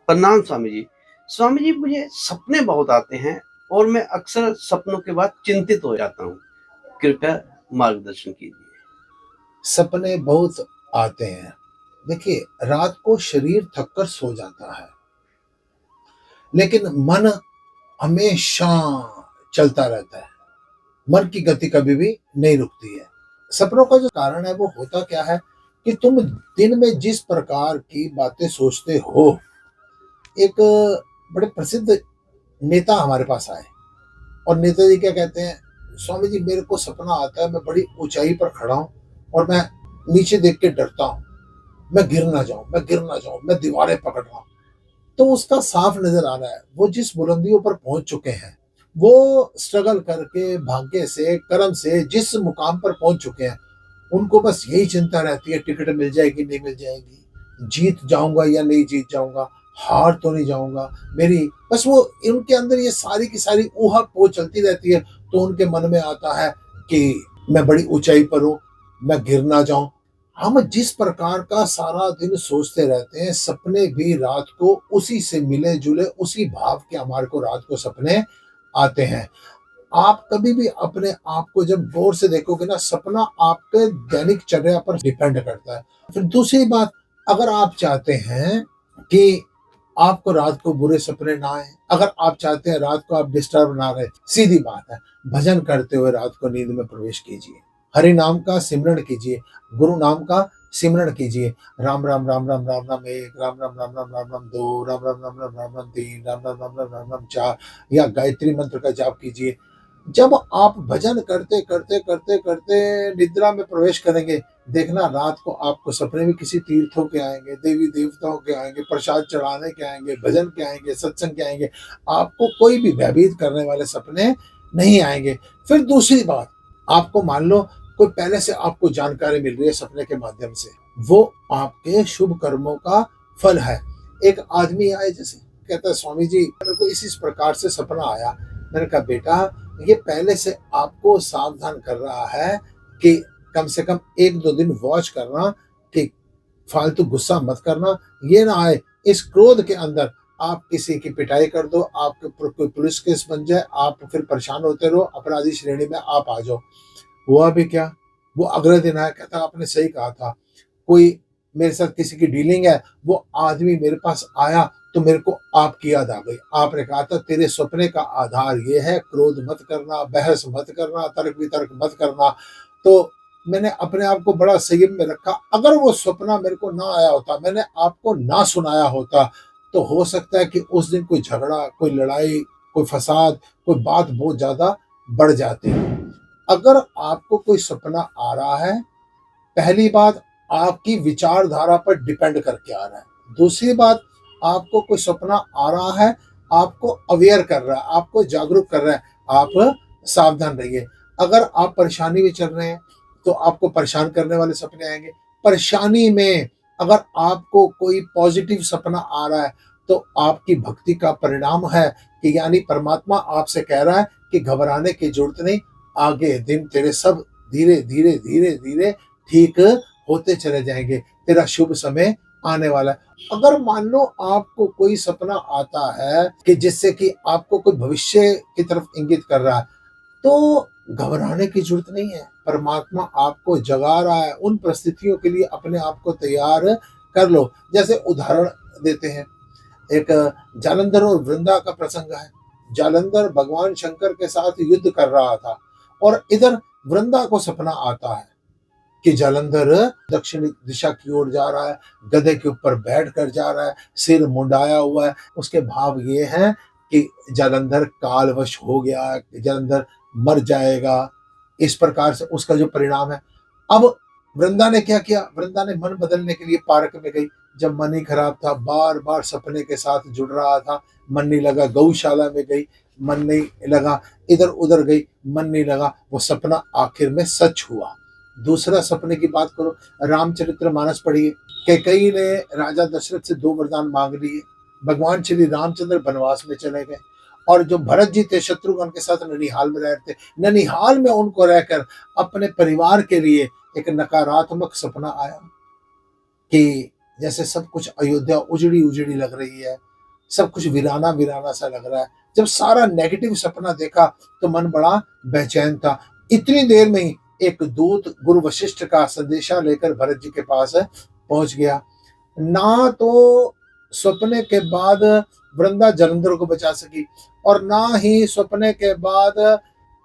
प्रणाम स्वामी जी। स्वामी जी, मुझे सपने बहुत आते हैं और मैं अक्सर सपनों के बाद चिंतित हो जाता हूँ। कृपया मार्गदर्शन कीजिए। सपने बहुत आते हैं। देखिए, रात को शरीर थक कर सो जाता है, लेकिन मन हमेशा चलता रहता है। मन की गति कभी भी नहीं रुकती है। सपनों का जो कारण है वो होता क्या है कि तुम दिन में जिस प्रकार की बातें सोचते हो। एक बड़े प्रसिद्ध नेता हमारे पास आए और नेताजी क्या कहते हैं, स्वामी जी मेरे को सपना आता है मैं बड़ी ऊंचाई पर खड़ा हूं और मैं नीचे देख के डरता हूं, मैं गिर ना जाऊं, मैं गिर ना जाऊं, मैं दीवारें पकड़ रहा हूं। तो उसका साफ नजर आ रहा है वो जिस बुलंदियों पर पहुंच चुके हैं, वो स्ट्रगल करके भाग्य से कर्म से जिस मुकाम पर पहुंच चुके हैं, उनको बस यही चिंता रहती है टिकट मिल जाएगी नहीं मिल जाएगी, जीत जाऊंगा या नहीं जीत जाऊंगा, हार तो नहीं जाऊंगा मेरी। बस वो उनके अंदर ये सारी की सारी ऊहा पोह चलती रहती है। तो उनके मन में आता है कि मैं बड़ी ऊंचाई पर हूं, मैं गिर ना जाऊं। हम जिस प्रकार का सारा दिन सोचते रहते हैं, सपने भी रात को उसी से मिले जुले उसी भाव के हमारे को रात को सपने आते हैं। आप कभी भी अपने आप को जब गौर से देखोगे ना, सपना आपके दैनिक चर्या पर डिपेंड करता है। फिर दूसरी बात, अगर आप चाहते हैं कि आपको रात को बुरे सपने ना आए, अगर आप चाहते हैं रात को आप डिस्टर्ब ना रहे, सीधी बात है, भजन करते हुए रात को नींद में प्रवेश कीजिए। हरि नाम का सिमरण कीजिए, गुरु नाम का सिमरण कीजिए। राम राम राम राम राम राम एक, राम राम राम राम राम राम दो, राम राम राम राम राम राम तीन, राम राम राम राम राम राम चार, या गायत्री मंत्र का जाप कीजिए। जब आप भजन करते करते करते करते निद्रा में प्रवेश करेंगे, देखना रात को आपको सपने भी किसी तीर्थों के आएंगे, देवी देवताओं के आएंगे, प्रसाद चढ़ाने के आएंगे, भजन के आएंगे, सत्संग के आएंगे। आपको कोई भी भयभीत करने वाले सपने नहीं आएंगे। फिर दूसरी बात, आपको मान लो कोई पहले से आपको जानकारी मिल रही है सपने के माध्यम से, वो आपके शुभ कर्मों का फल है। एक आदमी आए, जैसे कहता है स्वामी जी मेरे को इस प्रकार से सपना आया। मैंने कहा बेटा, ये पहले से आपको सावधान कर रहा है कि कम से कम एक दो दिन वॉच करना, कि फालतू गुस्सा मत करना, ये ना आए इस क्रोध के अंदर आप किसी की पिटाई कर दो, आपके ऊपर कोई पुलिस केस बन जाए, आप फिर परेशान होते रहो, अपराधी श्रेणी में आप आ जाओ। हुआ भी क्या, वो अगले दिन आया, कहता आपने सही कहा था, कोई मेरे साथ किसी की डीलिंग है। वो आदमी मेरे पास आया तो मेरे को आपकी याद आ गई। आपने कहा था तेरे सपने का आधार ये है, क्रोध मत करना, बहस मत करना, तर्क वितर्क मत करना। तो मैंने अपने आप को बड़ा संयम में रखा। अगर वो सपना मेरे को ना आया होता, मैंने आपको ना सुनाया होता, तो हो सकता है कि उस दिन कोई झगड़ा, कोई लड़ाई, कोई फसाद, कोई बात बहुत ज्यादा बढ़ जाती। अगर आपको कोई सपना आ रहा है, पहली बात आपकी विचारधारा पर डिपेंड करके आ रहा है। दूसरी बात, आपको कोई सपना आ रहा है, आपको अवेयर कर रहा है, आपको जागरूक कर रहा है, आप सावधान रहिए। अगर आप परेशानी में चल रहे हैं तो आपको परेशान करने वाले सपने आएंगे। परेशानी में अगर आपको कोई पॉजिटिव सपना आ रहा है, तो आपकी भक्ति का परिणाम है कि यानी परमात्मा आपसे कह रहा है कि घबराने की जरूरत नहीं, आगे दिन तेरे सब धीरे धीरे धीरे धीरे ठीक होते चले जाएंगे, तेरा शुभ समय आने वाला है। अगर मान लो आपको कोई सपना आता है कि जिससे कि आपको कोई भविष्य की तरफ इंगित कर रहा है, तो घबराने की जरूरत नहीं है। परमात्मा आपको जगा रहा है, उन परिस्थितियों के लिए अपने आप को तैयार कर लो। जैसे उदाहरण देते हैं, एक जालंधर और वृंदा का प्रसंग है। जालंधर भगवान शंकर के साथ युद्ध कर रहा था और इधर वृंदा को सपना आता है कि जालंधर दक्षिण दिशा की ओर जा रहा है, गधे के ऊपर बैठ कर जा रहा है, सिर मुंडाया हुआ है। उसके भाव ये हैं कि जालंधर कालवश हो गया है, जालंधर मर जाएगा। इस प्रकार से उसका जो परिणाम है। अब वृंदा ने क्या किया, वृंदा ने मन बदलने के लिए पार्क में गई। जब मन ही खराब था, बार बार सपने के साथ जुड़ रहा था, मन नहीं लगा, गौशाला में गई, मन नहीं लगा, इधर उधर गई, मन नहीं लगा, वो सपना आखिर में सच हुआ। दूसरा सपने की बात करो, रामचरितमानस पढ़िए। कैकेयी ने राजा दशरथ से दो वरदान मांग लिए। भगवान श्री रामचंद्र वनवास में चले गए और जो भरत जी थे शत्रुघ्न के साथ ननिहाल में रहते, ननिहाल में उनको रहकर अपने परिवार के लिए एक नकारात्मक सपना आया कि जैसे सब कुछ अयोध्या उजड़ी उजड़ी लग रही है, सब कुछ वीराना वीराना सा लग रहा है। जब सारा नेगेटिव सपना देखा तो मन बड़ा बेचैन था। इतनी देर में ही एक दूत गुरु वशिष्ठ का संदेशा लेकर भरत जी के पास पहुंच गया। ना तो सपने के बाद वृंदा जलंधर को बचा सकी और ना ही सपने के बाद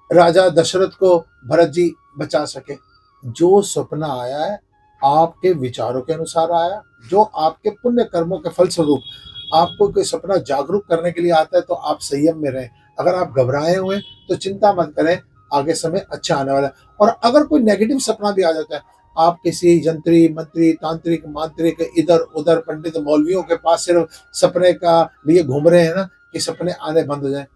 राजा दशरथ को भरत जी बचा सके। जो सपना आया है आपके विचारों के अनुसार आया, जो आपके पुण्य कर्मों के फलस्वरूप आपको कोई सपना जागरूक करने के लिए आता है तो आप संयम में रहें। अगर आप घबराए हुए हैं तो चिंता मत करें, आगे समय अच्छा आने वाला है। और अगर कोई नेगेटिव सपना भी आ जाता है, आप किसी यंत्री मंत्री तांत्रिक मांत्रिक इधर उधर पंडित मौलवियों के पास सिर्फ सपने का लिए घूम रहे हैं ना कि सपने आने बंद हो जाए,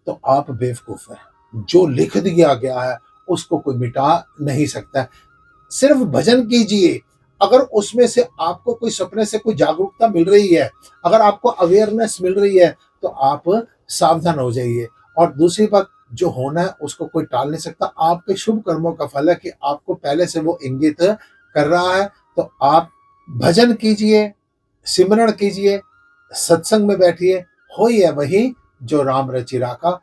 तो आप बेवकूफ हैं। जो लिख दिया गया है उसको कोई मिटा नहीं सकता है। सिर्फ भजन कीजिए, अगर उसमें से आपको कोई सपने से कोई जागरूकता मिल रही है, अगर आपको अवेयरनेस मिल रही है तो आप सावधान हो जाइए। और दूसरी बात, जो होना है उसको कोई टाल नहीं सकता। आपके शुभ कर्मों का फल है कि आपको पहले से वो इंगित कर रहा है। तो आप भजन कीजिए, सिमरण कीजिए, सत्संग में बैठिए, होइए वही जो राम रचि राखा।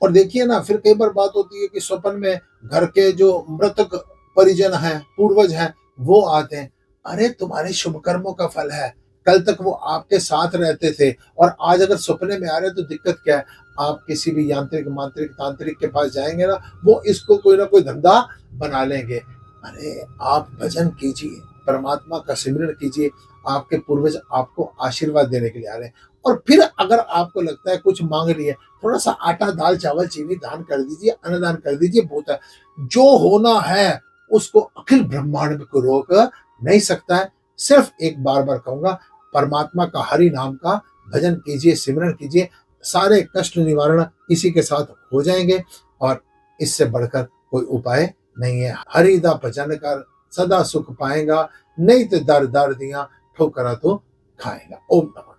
और देखिए ना, फिर कई बार बात होती है कि स्वप्न में घर के जो मृतक परिजन हैं, पूर्वज हैं, वो आते हैं। अरे तुम्हारे शुभ कर्मों का फल है, कल तक वो आपके साथ रहते थे और आज अगर सपने में आ रहे हैं तो दिक्कत क्या है। आप किसी भी यांत्रिक मांत्रिक तांत्रिक के पास जाएंगे ना, वो इसको कोई ना कोई धंधा बना लेंगे। अरे आप भजन कीजिए, परमात्मा का सिमरण कीजिए, आपके पूर्वज आपको आशीर्वाद देने के लिए आ रहे हैं। और फिर अगर आपको लगता है कुछ मांग रही है, थोड़ा सा आटा दाल चावल चीनी दान कर दीजिए, अन्नदान कर दीजिए, बहुत है। जो होना है उसको अखिल ब्रह्मांड में कोई रोक नहीं सकता है। सिर्फ एक बार बार कहूंगा, परमात्मा का हरि नाम का भजन कीजिए, सिमरण कीजिए, सारे कष्ट निवारण इसी के साथ हो जाएंगे। और इससे बढ़कर कोई उपाय नहीं है। हरि दा भजन कर सदा सुख पाएगा, नहीं तो दर दर दिया ठोकरा तो खाएगा। ओम नमः।